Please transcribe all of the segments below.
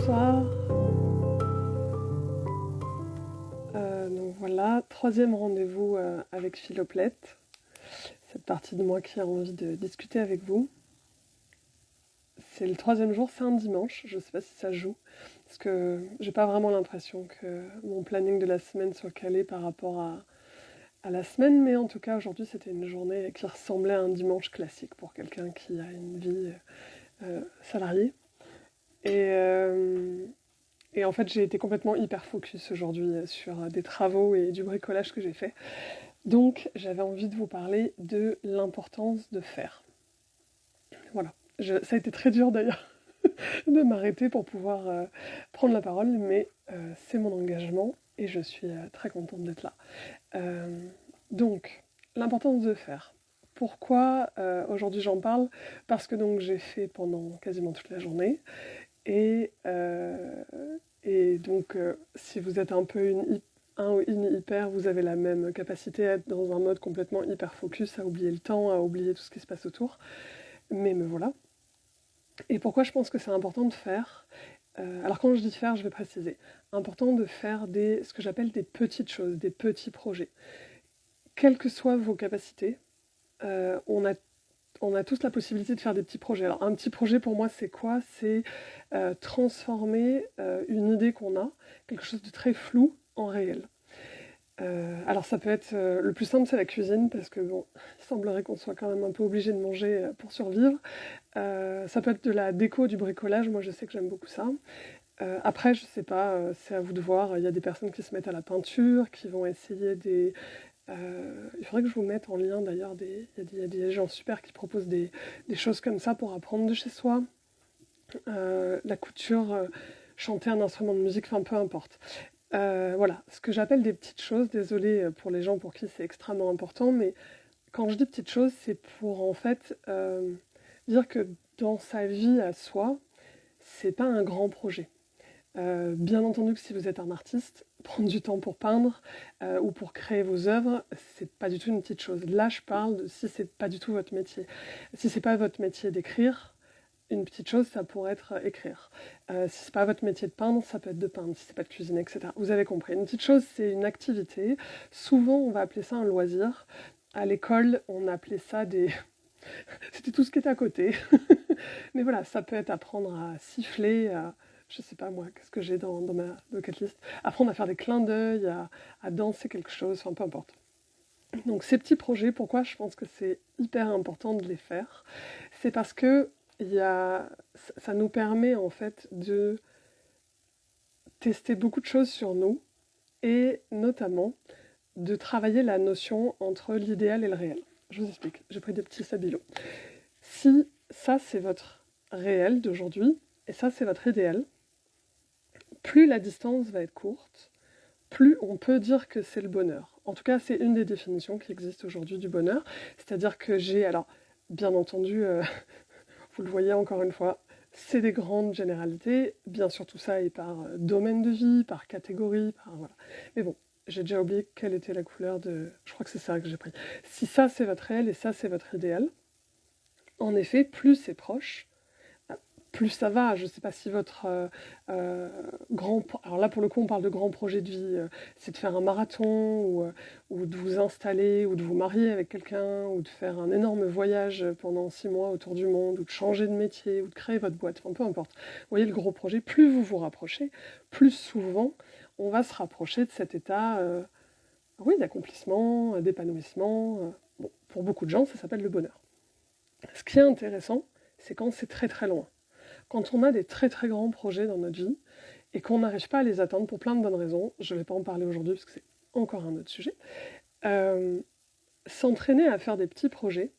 Bonsoir. Donc voilà, troisième rendez-vous avec Philoplète. Cette partie de moi qui a envie de discuter avec vous. C'est le troisième jour, c'est un dimanche, je sais pas si ça joue, parce que j'ai pas vraiment l'impression que mon planning de la semaine soit calé par rapport à la semaine, mais en tout cas aujourd'hui c'était une journée qui ressemblait à un dimanche classique pour quelqu'un qui a une vie salariée. Et, euh, Et en fait, j'ai été complètement hyper focus aujourd'hui sur des travaux et du bricolage que j'ai fait. Donc, j'avais envie de vous parler de l'importance de faire. Voilà. Ça a été très dur d'ailleurs de m'arrêter pour pouvoir prendre la parole, mais c'est mon engagement et je suis très contente d'être là. Euh, donc, l'importance de faire. Pourquoi aujourd'hui j'en parle? Parce que donc j'ai fait pendant quasiment toute la journée. Et, euh, et donc, si vous êtes un peu un ou une hyper, vous avez la même capacité à être dans un mode complètement hyper focus, à oublier le temps, à oublier tout ce qui se passe autour. Mais me voilà. Et pourquoi je pense que c'est important de faire alors quand je dis faire, je vais préciser. Important de faire ce que j'appelle des petites choses, des petits projets. Quelles que soient vos capacités, on a tous la possibilité de faire des petits projets. Alors un petit projet pour moi c'est quoi? C'est transformer une idée qu'on a, quelque chose de très flou, en réel. Alors ça peut être, le plus simple c'est la cuisine, parce que bon, il semblerait qu'on soit quand même un peu obligé de manger pour survivre. Ça peut être de la déco, du bricolage, moi je sais que j'aime beaucoup ça. Après je sais pas, c'est à vous de voir, il y a des personnes qui se mettent à la peinture, qui vont essayer il faudrait que je vous mette en lien d'ailleurs, il y a des gens super qui proposent des choses comme ça pour apprendre de chez soi. La couture, chanter un instrument de musique, enfin peu importe. Voilà, ce que j'appelle des petites choses, désolée pour les gens pour qui c'est extrêmement important, mais quand je dis petites choses, c'est pour en fait dire que dans sa vie à soi, c'est pas un grand projet. Bien entendu que si vous êtes un artiste, prendre du temps pour peindre ou pour créer vos œuvres, c'est pas du tout une petite chose. Là, je parle de si c'est pas du tout votre métier. Si c'est pas votre métier d'écrire, une petite chose, ça pourrait être écrire. Si c'est pas votre métier de peindre, ça peut être de peindre. Si c'est pas de cuisiner, etc. Vous avez compris. Une petite chose, c'est une activité. Souvent, on va appeler ça un loisir. À l'école, on appelait ça des... C'était tout ce qui était à côté. Mais voilà, ça peut être apprendre à siffler, je sais pas moi, qu'est-ce que j'ai dans ma bucket list. Apprendre à faire des clins d'œil, à danser quelque chose, enfin peu importe. Donc ces petits projets, pourquoi je pense que c'est hyper important de les faire? C'est parce que ça nous permet en fait de tester beaucoup de choses sur nous et notamment de travailler la notion entre l'idéal et le réel. Je vous explique, j'ai pris des petits stabilos. Si ça c'est votre réel d'aujourd'hui et ça c'est votre idéal, plus la distance va être courte, plus on peut dire que c'est le bonheur. En tout cas, c'est une des définitions qui existent aujourd'hui du bonheur. C'est-à-dire que alors, bien entendu, vous le voyez encore une fois, c'est des grandes généralités. Bien sûr, tout ça est par domaine de vie, par catégorie, voilà. Mais bon, j'ai déjà oublié quelle était la couleur de... Je crois que c'est ça que j'ai pris. Si ça, c'est votre réel et ça, c'est votre idéal, en effet, plus c'est proche, plus ça va. Je ne sais pas si votre grand... Alors là, pour le coup, on parle de grands projets de vie. C'est de faire un marathon, ou de vous installer, ou de vous marier avec quelqu'un, ou de faire un énorme voyage pendant 6 mois autour du monde, ou de changer de métier, ou de créer votre boîte, enfin peu importe. Vous voyez le gros projet, plus vous vous rapprochez, plus souvent on va se rapprocher de cet état oui, d'accomplissement, d'épanouissement. Bon, pour beaucoup de gens, ça s'appelle le bonheur. Ce qui est intéressant, c'est quand c'est très très loin. Quand on a des très très grands projets dans notre vie et qu'on n'arrive pas à les atteindre pour plein de bonnes raisons, je ne vais pas en parler aujourd'hui parce que c'est encore un autre sujet, s'entraîner à faire des petits projets,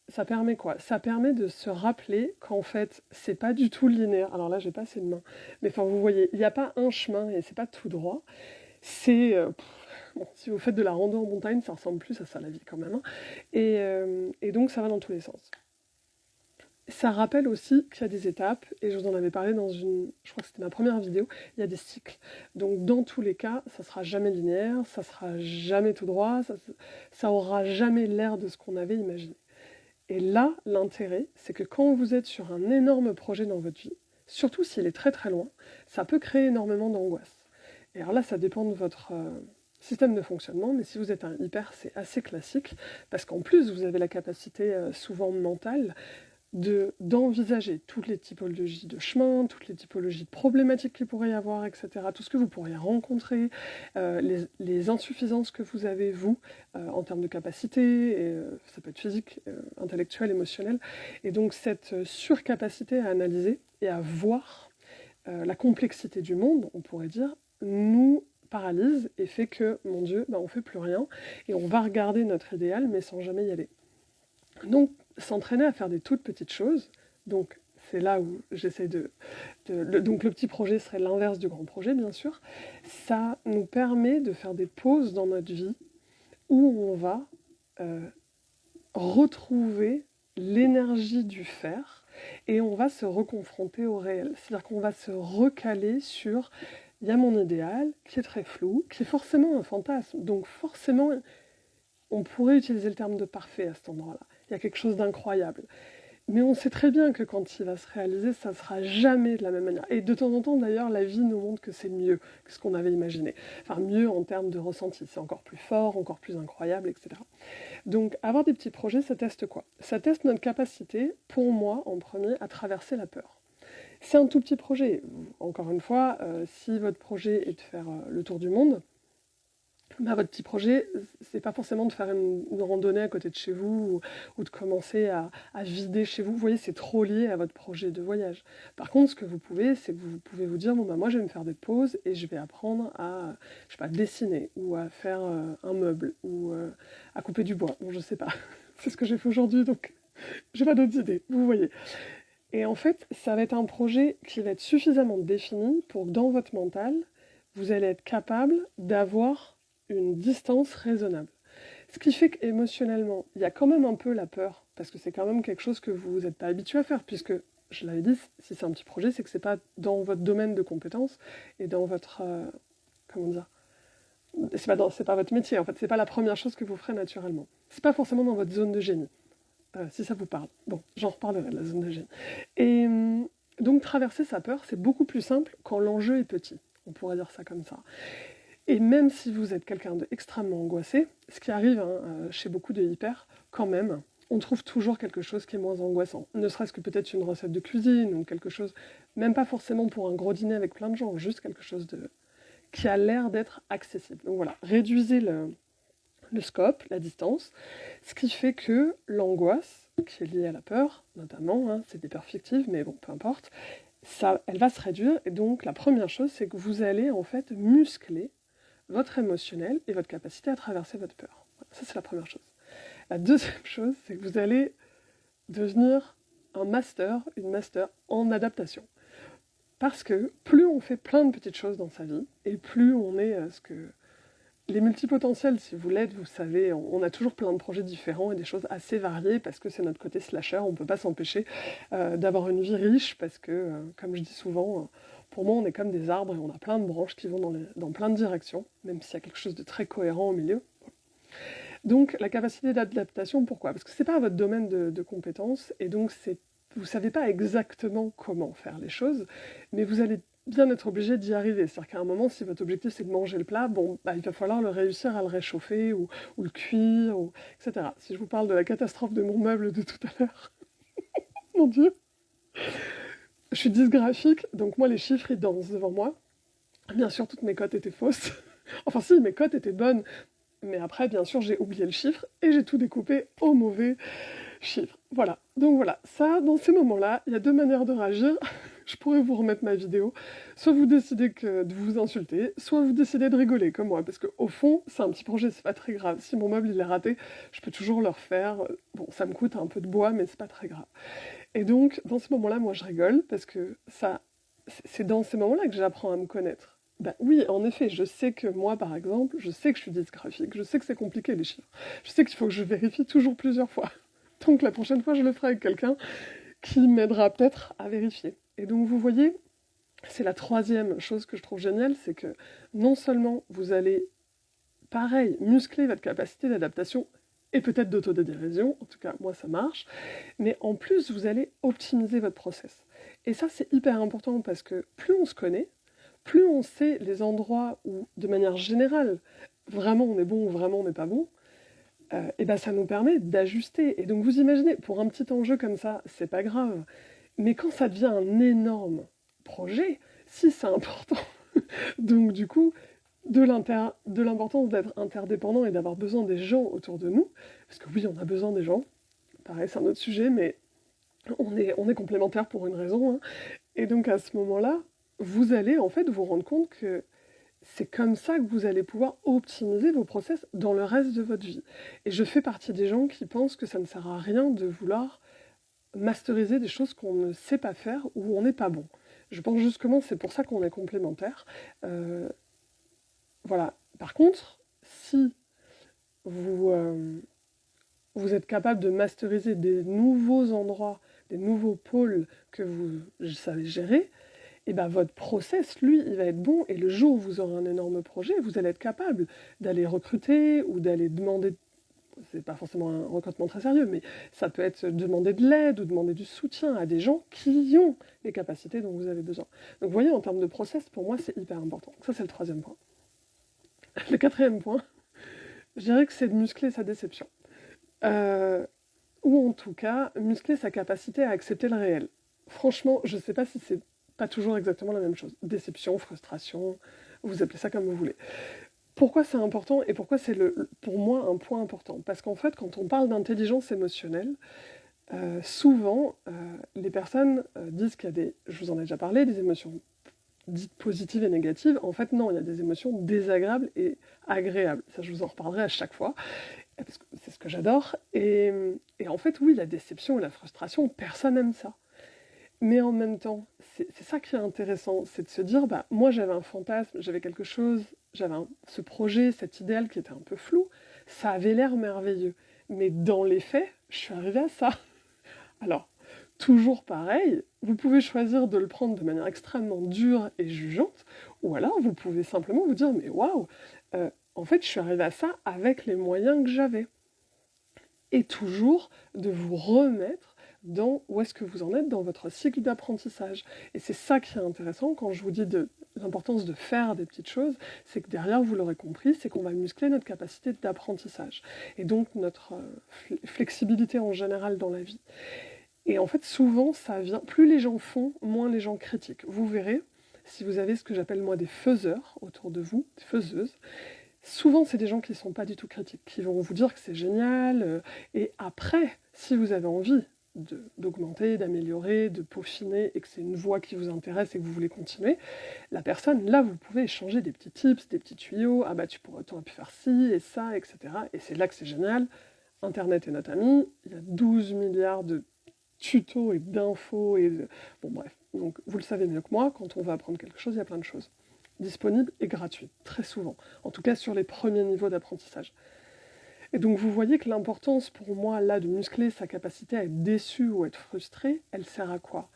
ça permet quoi? Ça permet de se rappeler qu'en fait, c'est pas du tout linéaire. Alors là, j'ai pas assez de mains, mais enfin, vous voyez, il n'y a pas un chemin et c'est pas tout droit. C'est... bon, si vous faites de la rando en montagne, ça ressemble plus à ça, la vie, quand même. Hein. Et donc, ça va dans tous les sens. Ça rappelle aussi qu'il y a des étapes, et je vous en avais parlé je crois que c'était ma première vidéo, il y a des cycles. Donc dans tous les cas, ça sera jamais linéaire, ça sera jamais tout droit, ça aura jamais l'air de ce qu'on avait imaginé. Et là, l'intérêt, c'est que quand vous êtes sur un énorme projet dans votre vie, surtout s'il est très très loin, ça peut créer énormément d'angoisse. Et alors là, ça dépend de votre système de fonctionnement, mais si vous êtes un hyper, c'est assez classique, parce qu'en plus, vous avez la capacité souvent mentale d'envisager toutes les typologies de chemins, toutes les typologies de problématiques qu'il pourrait y avoir, etc., tout ce que vous pourriez rencontrer, les insuffisances que vous avez, vous, en termes de capacité, et, ça peut être physique, intellectuelle, émotionnelle, et donc cette surcapacité à analyser et à voir la complexité du monde, on pourrait dire, nous paralyse et fait que, mon Dieu, on fait plus rien, et on va regarder notre idéal, mais sans jamais y aller. Donc, s'entraîner à faire des toutes petites choses, donc c'est là où j'essaie donc le petit projet serait l'inverse du grand projet, bien sûr, ça nous permet de faire des pauses dans notre vie où on va retrouver l'énergie du faire et on va se reconfronter au réel. C'est-à-dire qu'on va se recaler sur il y a mon idéal qui est très flou, qui est forcément un fantasme, donc forcément on pourrait utiliser le terme de parfait à cet endroit-là. Il y a quelque chose d'incroyable. Mais on sait très bien que quand il va se réaliser, ça ne sera jamais de la même manière. Et de temps en temps, d'ailleurs, la vie nous montre que c'est mieux que ce qu'on avait imaginé. Enfin, mieux en termes de ressenti. C'est encore plus fort, encore plus incroyable, etc. Donc, avoir des petits projets, ça teste quoi? Ça teste notre capacité, pour moi, en premier, à traverser la peur. C'est un tout petit projet. Encore une fois, si votre projet est de faire le tour du monde, votre petit projet, c'est pas forcément de faire une randonnée à côté de chez vous ou de commencer à vider chez vous. Vous voyez, c'est trop lié à votre projet de voyage. Par contre, ce que vous pouvez, c'est que vous pouvez vous dire, moi je vais me faire des pauses et je vais apprendre à, je sais pas, dessiner ou à faire un meuble ou à couper du bois. Bon, je sais pas. C'est ce que j'ai fait aujourd'hui, donc j'ai pas d'autres idées, vous voyez. Et en fait, ça va être un projet qui va être suffisamment défini pour que dans votre mental, vous allez être capable d'avoir une distance raisonnable. Ce qui fait qu'émotionnellement, il y a quand même un peu la peur, parce que c'est quand même quelque chose que vous n'êtes pas habitué à faire, puisque, je l'avais dit, si c'est un petit projet, c'est que c'est pas dans votre domaine de compétences et dans votre... comment dire, c'est pas votre métier, en fait, c'est pas la première chose que vous ferez naturellement. C'est pas forcément dans votre zone de génie, si ça vous parle. Bon, j'en reparlerai de la zone de génie. Et donc, traverser sa peur, c'est beaucoup plus simple quand l'enjeu est petit. On pourrait dire ça comme ça. Et même si vous êtes quelqu'un d'extrêmement angoissé, ce qui arrive chez beaucoup de hyper, quand même, on trouve toujours quelque chose qui est moins angoissant. Ne serait-ce que peut-être une recette de cuisine ou quelque chose, même pas forcément pour un gros dîner avec plein de gens, juste quelque chose qui a l'air d'être accessible. Donc voilà, réduisez le scope, la distance, ce qui fait que l'angoisse, qui est liée à la peur, notamment, c'est des peurs fictives, mais bon, peu importe, ça, elle va se réduire, et donc la première chose, c'est que vous allez en fait muscler votre émotionnel et votre capacité à traverser votre peur. Voilà, ça, c'est la première chose. La deuxième chose, c'est que vous allez devenir une master en adaptation. Parce que plus on fait plein de petites choses dans sa vie, et plus on est ce que... Les multipotentiels, si vous l'êtes, vous savez, on a toujours plein de projets différents et des choses assez variées, parce que c'est notre côté slasher, on ne peut pas s'empêcher d'avoir une vie riche, parce que, comme je dis souvent, pour moi, on est comme des arbres et on a plein de branches qui vont dans plein de directions, même s'il y a quelque chose de très cohérent au milieu. Donc, la capacité d'adaptation, pourquoi? Parce que ce n'est pas votre domaine de compétences, et donc vous ne savez pas exactement comment faire les choses, mais vous allez bien être obligé d'y arriver. C'est-à-dire qu'à un moment, si votre objectif c'est de manger le plat, il va falloir le réussir à le réchauffer, ou le cuire, etc. Si je vous parle de la catastrophe de mon meuble de tout à l'heure, mon Dieu, je suis dysgraphique, donc moi les chiffres ils dansent devant moi. Bien sûr, toutes mes cotes étaient fausses. Enfin si, mes cotes étaient bonnes, mais après, bien sûr, j'ai oublié le chiffre et j'ai tout découpé au mauvais chiffre. Voilà. Donc voilà, ça, dans ces moments-là, il y a deux manières de réagir. Je pourrais vous remettre ma vidéo. Soit vous décidez de vous insulter, soit vous décidez de rigoler, comme moi. Parce qu'au fond, c'est un petit projet, c'est pas très grave. Si mon meuble, il est raté, je peux toujours le refaire. Bon, ça me coûte un peu de bois, mais c'est pas très grave. Et donc, dans ces moments-là, moi, je rigole, parce que c'est dans ces moments-là que j'apprends à me connaître. Ben oui, en effet, je sais que moi, par exemple, je sais que je suis dysgraphique, je sais que c'est compliqué les chiffres, je sais qu'il faut que je vérifie toujours plusieurs fois. Donc la prochaine fois, je le ferai avec quelqu'un qui m'aidera peut-être à vérifier. Et donc vous voyez, c'est la troisième chose que je trouve géniale, c'est que non seulement vous allez, pareil, muscler votre capacité d'adaptation et peut-être d'autodérision, en tout cas moi ça marche, mais en plus vous allez optimiser votre process. Et ça, c'est hyper important parce que plus on se connaît, plus on sait les endroits où, de manière générale, vraiment on est bon ou vraiment on n'est pas bon, et ben ça nous permet d'ajuster. Et donc vous imaginez, pour un petit enjeu comme ça, c'est pas grave. Mais quand ça devient un énorme projet, si c'est important, donc du coup, de l'importance d'être interdépendant et d'avoir besoin des gens autour de nous, parce que oui, on a besoin des gens, pareil, c'est un autre sujet, mais on est complémentaires pour une raison, hein. Et donc à ce moment-là, vous allez en fait vous rendre compte que c'est comme ça que vous allez pouvoir optimiser vos process dans le reste de votre vie. Et je fais partie des gens qui pensent que ça ne sert à rien de vouloir masteriser des choses qu'on ne sait pas faire ou on n'est pas bon. Je pense justement que c'est pour ça qu'on est complémentaires. Voilà. Par contre, si vous, vous êtes capable de masteriser des nouveaux endroits, des nouveaux pôles que vous savez gérer, et ben votre process, lui, il va être bon, et le jour où vous aurez un énorme projet, vous allez être capable d'aller recruter ou d'aller demander, c'est pas forcément un recrutement très sérieux, mais ça peut être demander de l'aide ou demander du soutien à des gens qui ont les capacités dont vous avez besoin. Donc vous voyez, en termes de process, pour moi, c'est hyper important. Ça, c'est le troisième point. Le quatrième point, je dirais que c'est de muscler sa déception. Ou en tout cas, muscler sa capacité à accepter le réel. Franchement, je sais pas si c'est pas toujours exactement la même chose. Déception, frustration, vous appelez ça comme vous voulez. Pourquoi c'est important et pourquoi c'est pour moi un point important? Parce qu'en fait, quand on parle d'intelligence émotionnelle, souvent, les personnes disent qu'il y a des, je vous en ai déjà parlé, des émotions dites positives et négatives. En fait, non, il y a des émotions désagréables et agréables. Ça, je vous en reparlerai à chaque fois, parce que c'est ce que j'adore. Et en fait, oui, la déception et la frustration, personne n'aime ça. Mais en même temps, c'est ça qui est intéressant, c'est de se dire, bah, moi j'avais un fantasme, j'avais quelque chose, j'avais ce projet, cet idéal qui était un peu flou, ça avait l'air merveilleux. Mais dans les faits, je suis arrivée à ça. Alors, toujours pareil, vous pouvez choisir de le prendre de manière extrêmement dure et jugeante, ou alors vous pouvez simplement vous dire, mais waouh, en fait je suis arrivée à ça avec les moyens que j'avais. Et toujours de vous remettre dans où est-ce que vous en êtes dans votre cycle d'apprentissage. Et c'est ça qui est intéressant quand je vous dis de l'importance de faire des petites choses, c'est que derrière, vous l'aurez compris, c'est qu'on va muscler notre capacité d'apprentissage. Et donc notre flexibilité en général dans la vie. Et en fait, souvent, ça vient, plus les gens font, moins les gens critiquent. Vous verrez, si vous avez ce que j'appelle moi des faiseurs autour de vous, des faiseuses, souvent, c'est des gens qui ne sont pas du tout critiques, qui vont vous dire que c'est génial. Et après, si vous avez envie d'augmenter, d'améliorer, de peaufiner, et que c'est une voie qui vous intéresse et que vous voulez continuer, la personne, là, vous pouvez échanger des petits tips, des petits tuyaux. Ah bah, tu aurais pu faire ci et ça, etc. Et c'est là que c'est génial. Internet est notre ami. Il y a 12 milliards de tutos et d'infos. Bon, bref. Donc, vous le savez mieux que moi, quand on va apprendre quelque chose, il y a plein de choses disponible et gratuit, très souvent. En tout cas, sur les premiers niveaux d'apprentissage. Et donc, vous voyez que l'importance pour moi, là, de muscler sa capacité à être déçu ou être frustré, elle sert à quoi?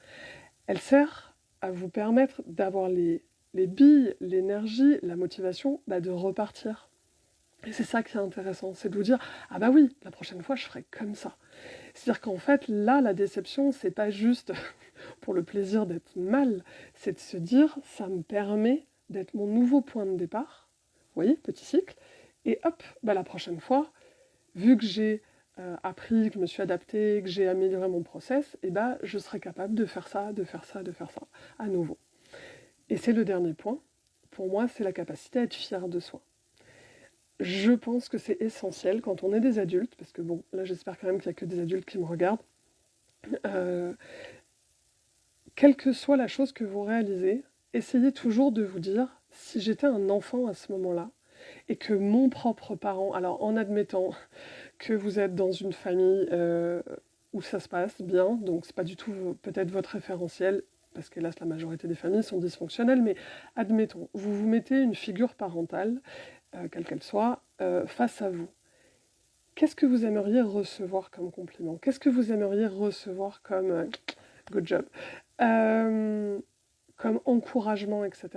Elle sert à vous permettre d'avoir les billes, l'énergie, la motivation, de repartir. Et c'est ça qui est intéressant, c'est de vous dire « Ah bah oui, la prochaine fois, je ferai comme ça ». C'est-à-dire qu'en fait, là, la déception, c'est pas juste pour le plaisir d'être mal, c'est de se dire « Ça me permet d'être mon nouveau point de départ ». Vous voyez, petit cycle. Et hop, la prochaine fois, vu que j'ai appris, que je me suis adaptée, que j'ai amélioré mon process, je serai capable de faire ça, de faire ça, de faire ça, à nouveau. Et c'est le dernier point. Pour moi, c'est la capacité à être fier de soi. Je pense que c'est essentiel quand on est des adultes, parce que bon, là j'espère quand même qu'il n'y a que des adultes qui me regardent. Quelle que soit la chose que vous réalisez, essayez toujours de vous dire, si j'étais un enfant à ce moment-là, et que mon propre parent, alors en admettant que vous êtes dans une famille où ça se passe bien, donc c'est pas du tout peut-être votre référentiel, parce qu'hélas la majorité des familles sont dysfonctionnelles, mais admettons, vous vous mettez une figure parentale, quelle qu'elle soit, face à vous. Qu'est-ce que vous aimeriez recevoir comme compliment? Qu'est-ce que vous aimeriez recevoir comme good job, comme encouragement, etc.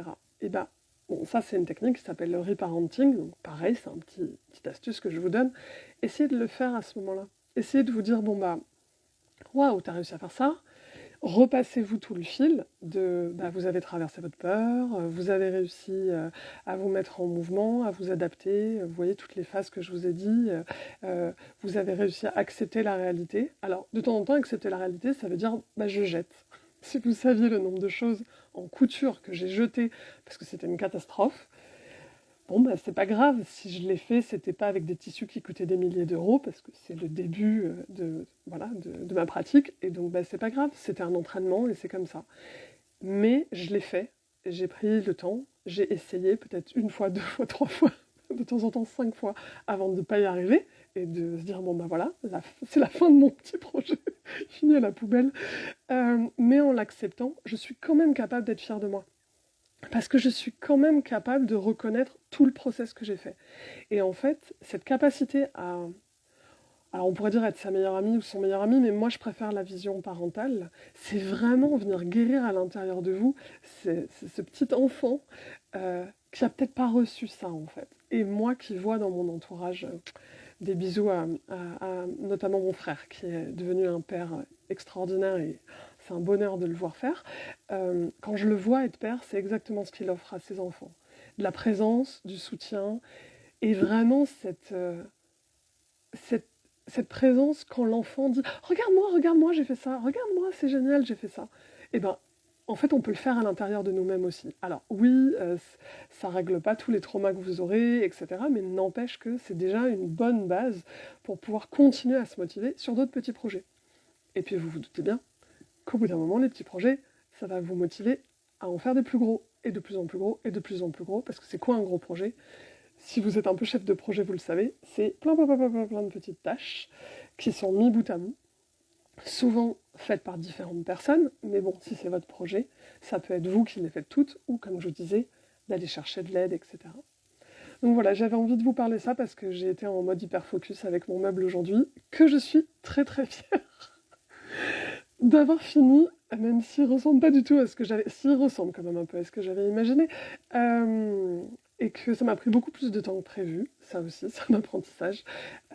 Et bon, ça c'est une technique qui s'appelle le reparenting, donc pareil, c'est un petite astuce que je vous donne. Essayez de le faire à ce moment-là. Essayez de vous dire, bon waouh, t'as réussi à faire ça. repassez-vous tout le fil de vous avez traversé votre peur, vous avez réussi à vous mettre en mouvement, à vous adapter, vous voyez toutes les phases que je vous ai dit, vous avez réussi à accepter la réalité. Alors de temps en temps, accepter la réalité, ça veut dire je jette. Si vous saviez le nombre de choses en couture que j'ai jetées parce que c'était une catastrophe, bon, c'est pas grave, si je l'ai fait, c'était pas avec des tissus qui coûtaient des milliers d'euros, parce que c'est le début de ma pratique, et donc c'est pas grave, c'était un entraînement, et c'est comme ça. Mais je l'ai fait, j'ai pris le temps, j'ai essayé peut-être une fois, 2 fois, 3 fois, de temps en temps 5 fois, avant de ne pas y arriver, et de se dire, voilà, c'est la fin de mon petit projet, fini à la poubelle. Mais en l'acceptant, je suis quand même capable d'être fière de moi. Parce que je suis quand même capable de reconnaître tout le process que j'ai fait. Et en fait, cette capacité à... Alors on pourrait dire être sa meilleure amie ou son meilleur ami, mais moi je préfère la vision parentale. C'est vraiment venir guérir à l'intérieur de vous c'est ce petit enfant qui a peut-être pas reçu ça en fait. Et moi qui vois dans mon entourage des bisous à notamment mon frère qui est devenu un père extraordinaire et c'est un bonheur de le voir faire. Quand je le vois être père, c'est exactement ce qu'il offre à ses enfants. De la présence, du soutien, et vraiment cette présence quand l'enfant dit « Regarde-moi, j'ai fait ça, regarde-moi, c'est génial, j'ai fait ça ». Et en fait, on peut le faire à l'intérieur de nous-mêmes aussi. Alors oui, ça règle pas tous les traumas que vous aurez, etc. Mais n'empêche que c'est déjà une bonne base pour pouvoir continuer à se motiver sur d'autres petits projets. Et puis vous vous doutez bien qu'au bout d'un moment, les petits projets, ça va vous motiver à en faire des plus gros, et de plus en plus gros, et de plus en plus gros, parce que c'est quoi un gros projet ? Si vous êtes un peu chef de projet, vous le savez, c'est plein de petites tâches qui sont mis bout à bout, souvent faites par différentes personnes, mais bon, si c'est votre projet, ça peut être vous qui les faites toutes, ou comme je vous disais, d'aller chercher de l'aide, etc. Donc voilà, j'avais envie de vous parler ça parce que j'ai été en mode hyper focus avec mon meuble aujourd'hui, que je suis très fière d'avoir fini, même s'il ressemble pas du tout à ce que j'avais... S'il ressemble quand même un peu à ce que j'avais imaginé, et que ça m'a pris beaucoup plus de temps que prévu, ça aussi, c'est un apprentissage.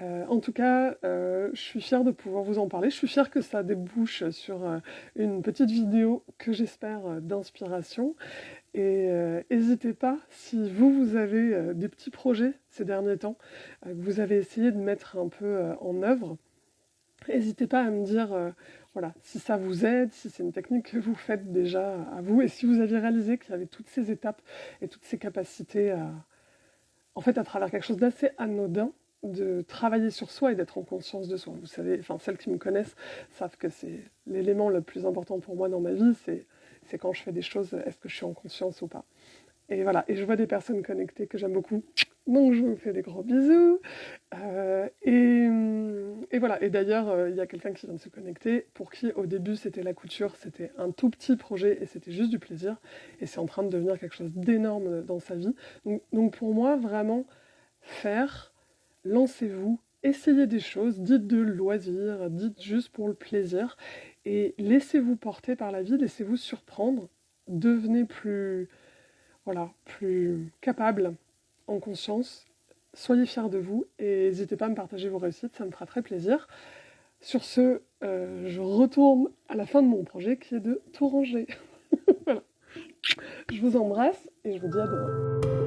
En tout cas, je suis fière de pouvoir vous en parler, je suis fière que ça débouche sur une petite vidéo que j'espère d'inspiration, et n'hésitez pas, si vous avez des petits projets ces derniers temps, que vous avez essayé de mettre un peu en œuvre, n'hésitez pas à me dire voilà, si ça vous aide, si c'est une technique que vous faites déjà à vous, et si vous aviez réalisé qu'il y avait toutes ces étapes et toutes ces capacités en fait, à travers quelque chose d'assez anodin, de travailler sur soi et d'être en conscience de soi. Vous savez, enfin celles qui me connaissent savent que c'est l'élément le plus important pour moi dans ma vie, c'est quand je fais des choses, est-ce que je suis en conscience ou pas. Et voilà, et je vois des personnes connectées que j'aime beaucoup, donc je vous fais des gros bisous. Et voilà, et d'ailleurs, il y a quelqu'un qui vient de se connecter, pour qui au début c'était la couture, c'était un tout petit projet et c'était juste du plaisir, et c'est en train de devenir quelque chose d'énorme dans sa vie. Donc pour moi, vraiment, faire, lancez-vous, essayez des choses, dites de loisir, dites juste pour le plaisir, et laissez-vous porter par la vie, laissez-vous surprendre, devenez plus capable, en conscience. Soyez fiers de vous et n'hésitez pas à me partager vos réussites, ça me fera très plaisir. Sur ce, je retourne à la fin de mon projet qui est de tout ranger. Voilà. Je vous embrasse et je vous dis à demain.